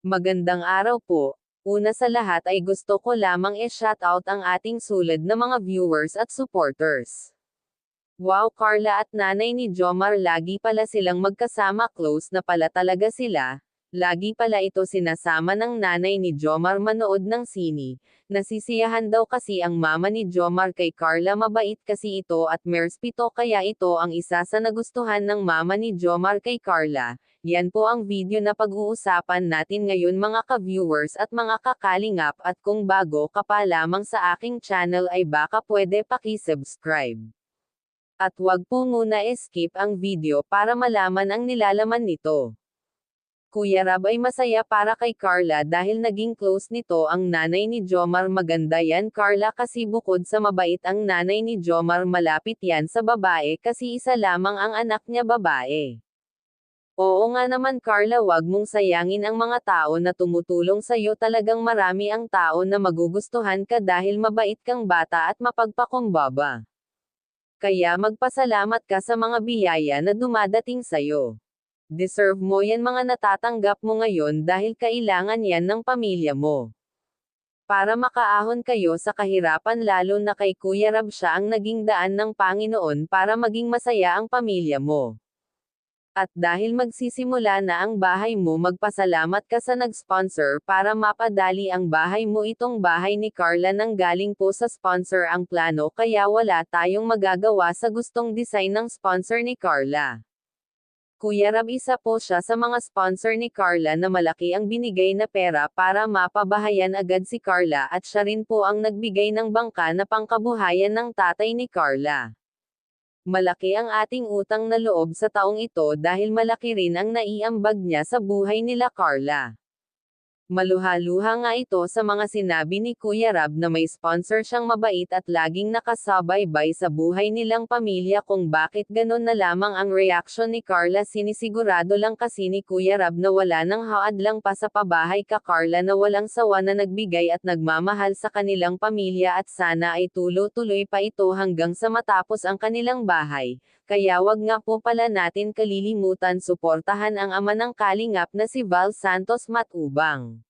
Magandang araw po. Una sa lahat ay gusto ko lamang i-shoutout ang ating sulad na mga viewers at supporters. Wow, Carla at nanay ni Jomar, lagi pala silang magkasama, close na pala talaga sila. Lagi pala ito sinasama ng nanay ni Jomar manood ng sini. Nasisiyahan daw kasi ang mama ni Jomar kay Carla, mabait kasi ito at merspito, kaya ito ang isa sa nagustuhan ng mama ni Jomar kay Carla. Yan po ang video na pag-uusapan natin ngayon mga ka-viewers at mga kakalingap, at kung bago ka pa lamang sa aking channel ay baka pwede paki-subscribe. At wag po muna skip ang video para malaman ang nilalaman nito. Kuya Rab ay masaya para kay Carla dahil naging close nito ang nanay ni Jomar. Maganda yan Carla, kasi bukod sa mabait ang nanay ni Jomar, malapit yan sa babae kasi isa lamang ang anak niya babae. Oo nga naman Carla, wag mong sayangin ang mga tao na tumutulong sa'yo, talagang marami ang tao na magugustuhan ka dahil mabait kang bata at mapagpakumbaba. Kaya magpasalamat ka sa mga biyaya na dumadating sa'yo. Deserve mo yan mga natatanggap mo ngayon dahil kailangan yan ng pamilya mo. Para makaahon kayo sa kahirapan, lalo na kay Kuya Rab, siya ang naging daan ng Panginoon para maging masaya ang pamilya mo. At dahil magsisimula na ang bahay mo, magpasalamat ka sa nag-sponsor para mapadali ang bahay mo. Itong bahay ni Carla nang galing po sa sponsor ang plano, kaya wala tayong magagawa sa gustong design ng sponsor ni Carla. Kuya Rab, isa po siya sa mga sponsor ni Carla na malaki ang binigay na pera para mapabahayan agad si Carla, at siya rin po ang nagbigay ng bangka na pangkabuhayan ng tatay ni Carla. Malaki ang ating utang na loob sa taong ito dahil malaki rin ang naiambag niya sa buhay nila Carla. Maluha-luha nga ito sa mga sinabi ni Kuya Rab na may sponsor siyang mabait at laging nakasabay-bay sa buhay nilang pamilya. Kung bakit ganon na lamang ang reaksyon ni Carla, sinisigurado lang kasi ni Kuya Rab na wala nang haadlang pa sa pabahay ka Carla, na walang sawa na nagbigay at nagmamahal sa kanilang pamilya, at sana ay tulo-tuloy pa ito hanggang sa matapos ang kanilang bahay. Kaya wag nga po pala natin kalilimutan suportahan ang ama ng kalingap na si Val Santos Matubang.